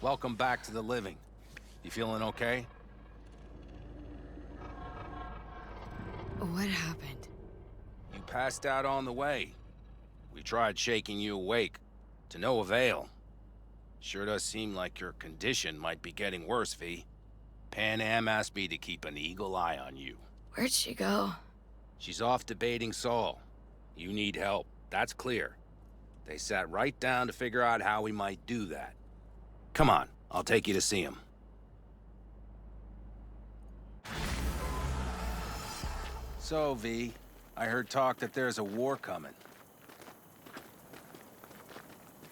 Welcome back to the living. You feeling okay? What happened? You passed out on the way. We tried shaking you awake. To no avail. Sure does seem like your condition might be getting worse, V. Pan Am asked me to keep an eagle eye on you. Where'd she go? She's off debating Saul. You need help, that's clear. They sat right down to figure out how we might do that. Come on, I'll take you to see him. So, V, I heard talk that there's a war coming.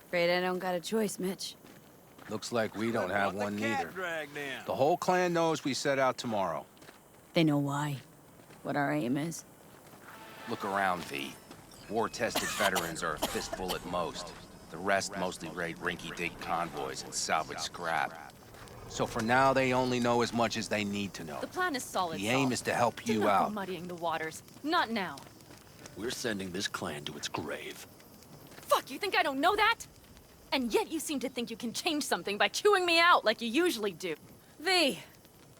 Afraid I don't got a choice, Mitch. Looks like we don't have one neither. The whole clan knows we set out tomorrow. They know why. What our aim is. Look around, V. War-tested veterans are a fistful at most. The rest mostly raid rinky-dink convoys and salvage scrap. So for now, they only know as much as they need to know. The plan is solid, The aim is to help you out. Muddying the waters. Not now. We're sending this clan to its grave. Fuck, you think I don't know that? And yet you seem to think you can change something by chewing me out like you usually do. V,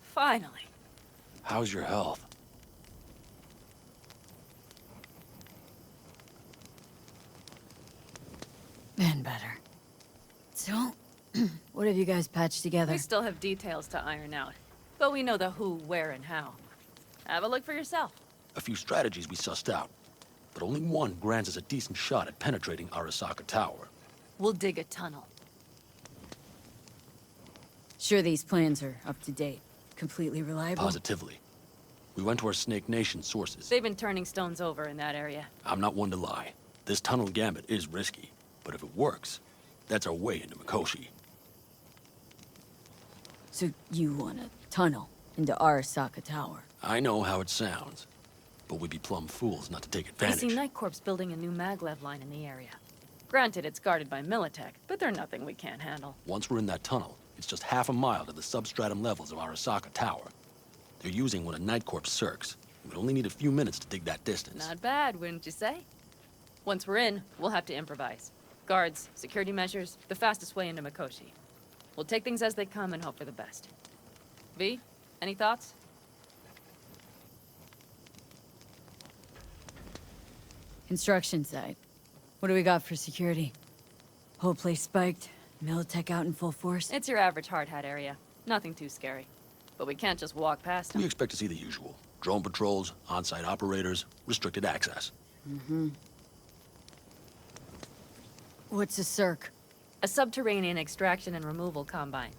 finally. How's your health? Been better. So, what have you guys patched together? We still have details to iron out. But we know the who, where, and how. Have a look for yourself. A few strategies we sussed out, but only one grants us a decent shot at penetrating Arasaka Tower. We'll dig a tunnel. Sure these plans are up to date. Completely reliable? Positively. We went to our Snake Nation sources. They've been turning stones over in that area. I'm not one to lie. This tunnel gambit is risky, but if it works, that's our way into Mikoshi. So you want a tunnel into Arasaka Tower? I know how it sounds, but we'd be plumb fools not to take I advantage. see Night Corp's building a new maglev line in the area. Granted, it's guarded by Militech, but they're nothing we can't handle. Once we're in that tunnel, it's just half a mile to the substratum levels of Arasaka Tower. They're using one of Night Corp's circs. We'd only need a few minutes to dig that distance. Not bad, wouldn't you say? Once we're in, we'll have to improvise. Guards, security measures, the fastest way into Mikoshi. We'll take things as they come and hope for the best. V, any thoughts? Construction site. What do we got for security? Whole place spiked, Militech out in full force? It's your average hard hat area. Nothing too scary. But we can't just walk past We them. expect to see the usual. Drone patrols, on-site operators, restricted access. What's a circ? A subterranean extraction and removal combine.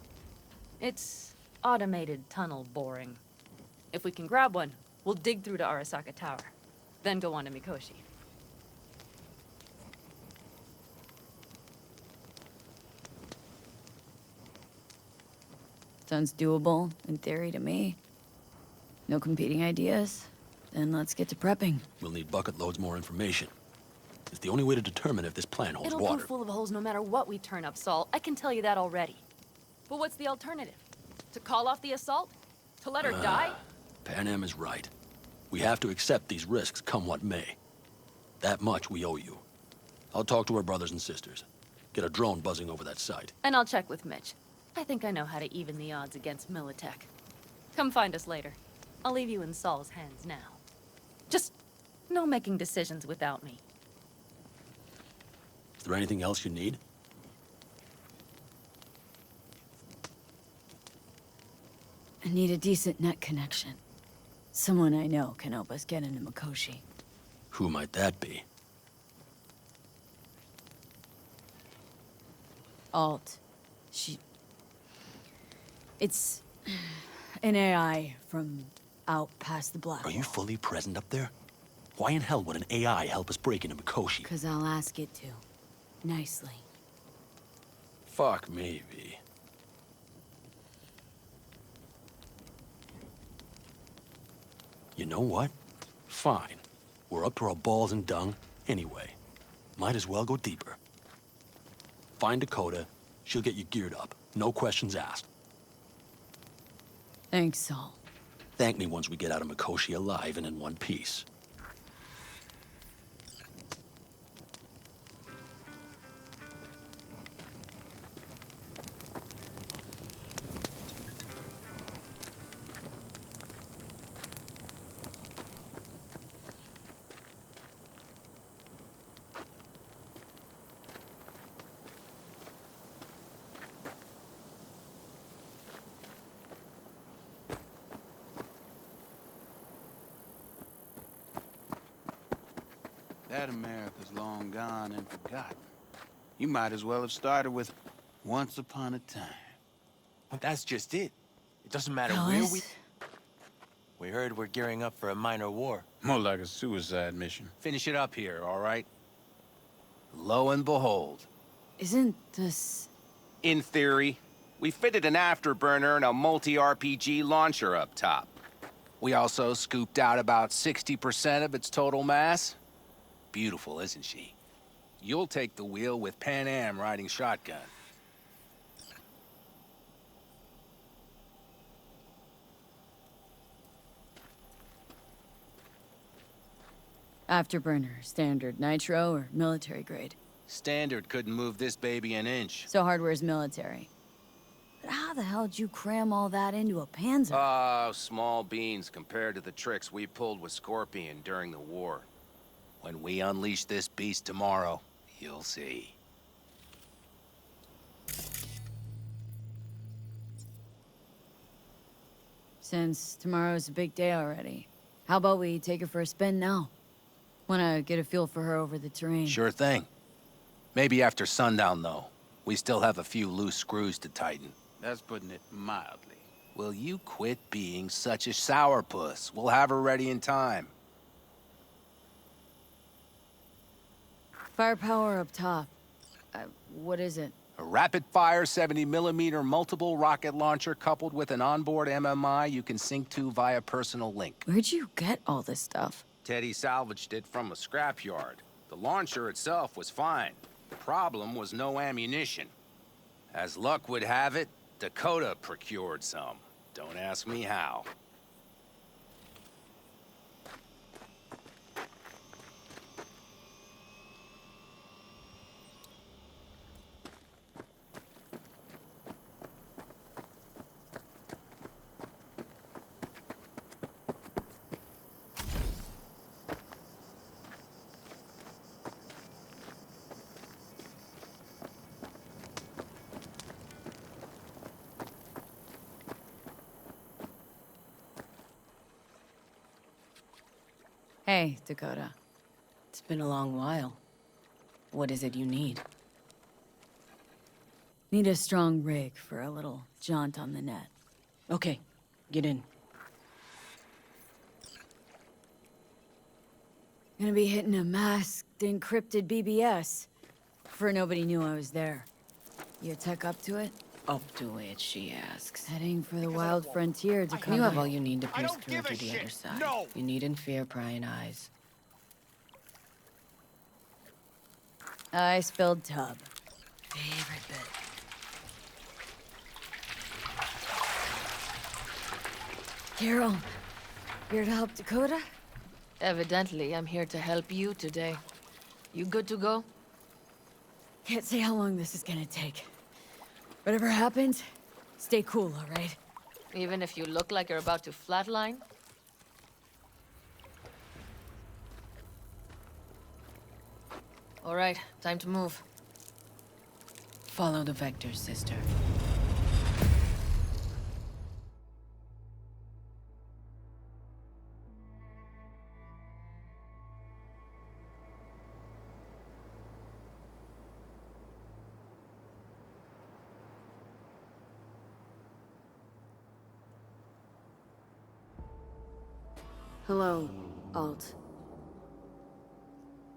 It's automated tunnel boring. If we can grab one, we'll dig through to Arasaka Tower. Then go on to Mikoshi. Sounds doable, in theory, to me. No competing ideas? Then let's get to prepping. We'll need bucket loads more information. It's the only way to determine if this plan holds It'll water. prove full of holes no matter what we turn up, Saul. I can tell you that already. But what's the alternative? To call off the assault? To let her die? Pan Am is right. We have to accept these risks, come what may. That much we owe you. I'll talk to our brothers and sisters. Get a drone buzzing over that site. And I'll check with Mitch. I think I know how to even the odds against Militech. Come find us later. I'll leave you in Saul's hands now. Just no making decisions without me. Is there anything else you need? I need a decent net connection. Someone I know can help us get into Mikoshi. Who might that be? Alt. It's an AI from out past the black Are you wall. fully present up there? Why in hell would an AI help us break into Mikoshi? 'Cause I'll ask it to. Nicely. Fuck me, V. You know what? Fine. We're up to our balls in dung anyway. Might as well go deeper. Find Dakota. She'll get you geared up. No questions asked. Thanks, Saul. Thank me once we get out of Mikoshi alive and in one piece. That America's long gone and forgotten. You might as well have started with Once Upon a Time. But that's just it. It doesn't matter where Fellas, we heard we're gearing up for a minor war. More like a suicide mission. Finish it up here, all right? Lo and behold. isn't this... In theory, we fitted an afterburner and a multi-RPG launcher up top. We also scooped out about 60% of its total mass. Beautiful, isn't she? You'll take the wheel with Pan Am riding shotgun. Afterburner, standard, nitro, or military grade? Standard couldn't move this baby an inch. So hardware's military. But how the hell did you cram all that into a Panzer? Oh, small beans compared to the tricks we pulled with Scorpion during the war. When we unleash this beast tomorrow, you'll see. Since tomorrow's a big day already, how about we take her for a spin now? Wanna get a feel for her over the terrain. Sure thing. Maybe after sundown, though. We still have a few loose screws to tighten. That's putting it mildly. Will you quit being such a sourpuss? We'll have her ready in time. Firepower up top. What is it? A rapid-fire 70mm multiple rocket launcher coupled with an onboard MMI you can sync to via personal link. Where'd you get all this stuff? Teddy salvaged it from a scrapyard. The launcher itself was fine. The problem was no ammunition. As luck would have it, Dakota procured some. Don't ask me how. Hey, Dakota. It's been a long while. What is it you need? Need a strong rig for a little jaunt on the net. Okay, get in. Gonna be hitting a masked, encrypted BBS. For nobody knew I was there. You tech up to it? Up to it, she asks. Heading for the wild frontier, Dakota. You have all you need to pierce don't through give a to the shit. other side. No! You needn't fear prying eyes. I spilled tub. Favorite bit. Carol, here to help Dakota? Evidently, I'm here to help you today. You good to go? Can't say how long this is gonna take. Whatever happens, stay cool, all right? Even if you look like you're about to flatline? All right, time to move. Follow the vectors, sister. Hello, Alt.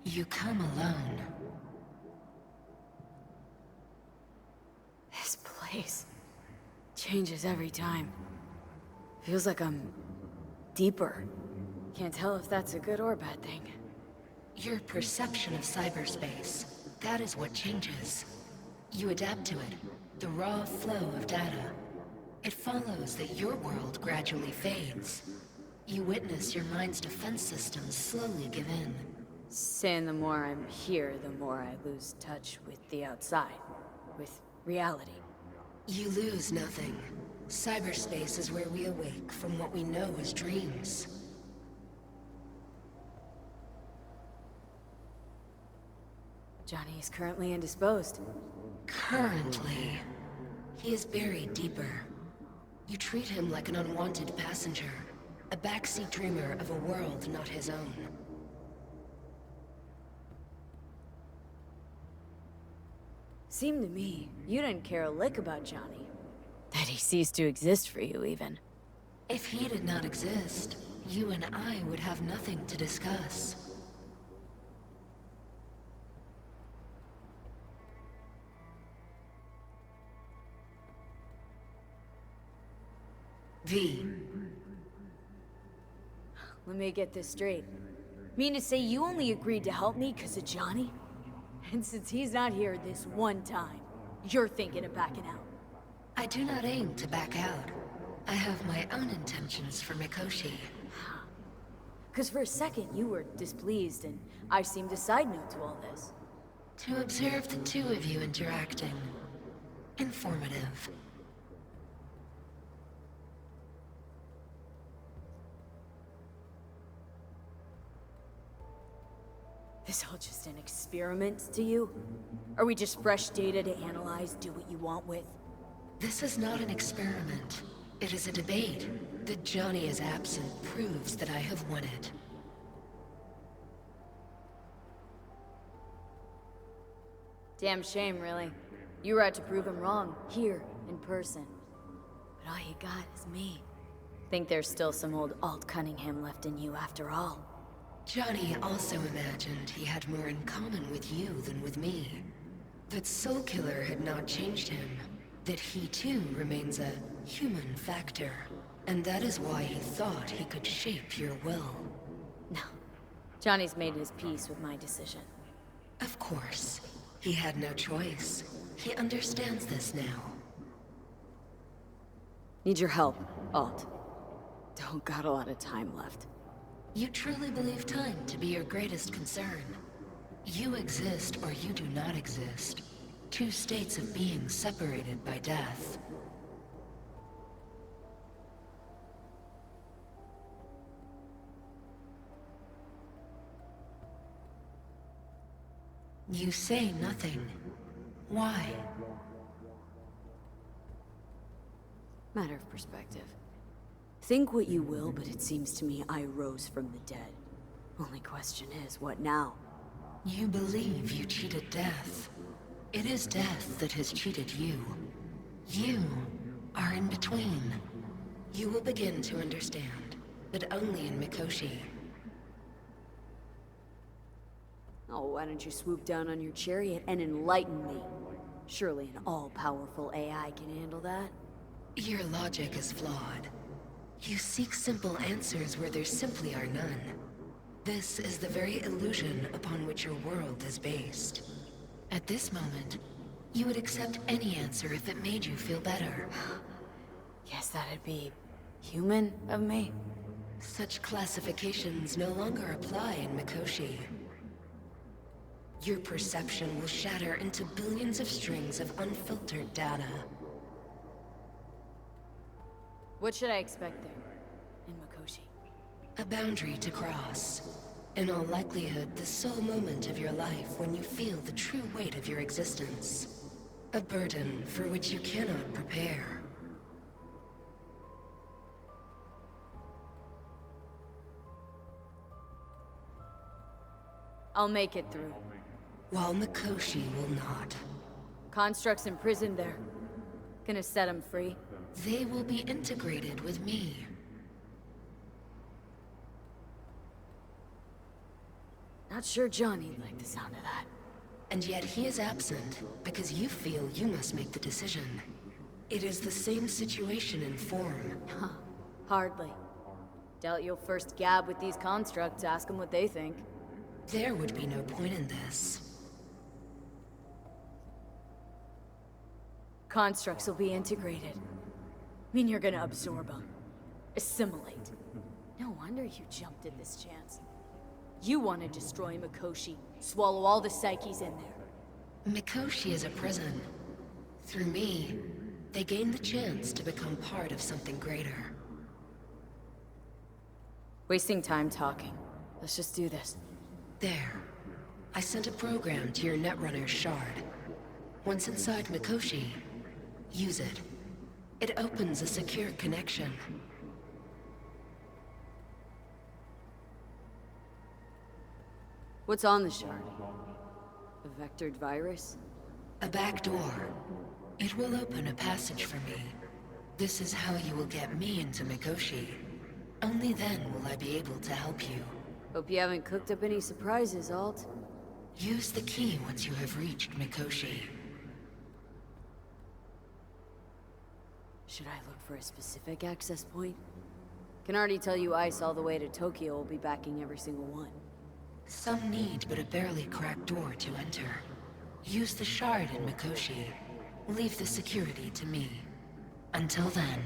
You come alone. This place changes every time. Feels like I'm deeper. Can't tell if that's a good or bad thing. Your perception of cyberspace, that is what changes. You adapt to it, the raw flow of data. It follows that your world gradually fades. You witness your mind's defense systems slowly give in. Saying the more I'm here, the more I lose touch with the outside. With reality. You lose nothing. Cyberspace is where we awake from what we know as dreams. Johnny is currently indisposed. Currently, he is buried deeper. You treat him like an unwanted passenger, a backseat dreamer of a world not his own. Seemed to me, you didn't care a lick about Johnny. That he ceased to exist for you, even. If he did not exist, you and I would have nothing to discuss. V. Let me get this straight. Mean to say you only agreed to help me because of Johnny? And since he's not here this one time, you're thinking of backing out. I do not aim to back out. I have my own intentions for Mikoshi. Because for a second you were displeased, and I seemed a side note to all this. To observe the two of you interacting. Informative. This all just an experiment to you? Are we just fresh data to analyze, do what you want with? This is not an experiment. It is a debate. That Johnny is absent proves that I have won it. Damn shame, really. You were out to prove him wrong, here, in person. But all you got is me. Think there's still some old Alt Cunningham left in you after all. Johnny also imagined he had more in common with you than with me. That Soulkiller had not changed him. That he too remains a human factor. And that is why he thought he could shape your will. No. Johnny's made his peace with my decision. Of course. He had no choice. He understands this now. Need your help, Alt. Don't got a lot of time left. You truly believe time to be your greatest concern. You exist or you do not exist. Two states of being separated by death. You say nothing. Why? Matter of perspective. Think what you will, but it seems to me I rose from the dead. Only question is, what now? You believe you cheated death. It is death that has cheated you. You are in between. You will begin to understand, but only in Mikoshi. Oh, why don't you swoop down on your chariot and enlighten me? Surely an all-powerful AI can handle that. Your logic is flawed. You seek simple answers where there simply are none. This is the very illusion upon which your world is based. At this moment, you would accept any answer if it made you feel better. Guess that'd be human of me. Such classifications no longer apply in Mikoshi. Your perception will shatter into billions of strings of unfiltered data. What should I expect there, in Mikoshi? A boundary to cross. In all likelihood, the sole moment of your life when you feel the true weight of your existence. A burden for which you cannot prepare. I'll make it through. While Mikoshi will not. Constructs imprisoned there. Gonna set him free. They will be integrated with me. Not sure Johnny'd like the sound of that. And yet he is absent because you feel you must make the decision. It is the same situation in form. Huh. Hardly. Doubt you'll first gab with these constructs, ask them what they think. There would be no point in this. Constructs will be integrated. Mean you're gonna absorb them. Assimilate. No wonder you jumped at this chance. You want to destroy Mikoshi, swallow all the psyches in there. Mikoshi is a prison. Through me, they gain the chance to become part of something greater. Wasting time talking. Let's just do this. There. I sent a program to your Netrunner shard. Once inside Mikoshi, use it. It opens a secure connection. What's on the shard? A vectored virus? A back door. It will open a passage for me. This is how you will get me into Mikoshi. Only then will I be able to help you. Hope you haven't cooked up any surprises, Alt. Use the key once you have reached Mikoshi. Should I look for a specific access point? Can already tell you Ice all the way to Tokyo will be backing every single one. Some need but a barely cracked door to enter. Use the shard in Mikoshi. Leave the security to me. Until then,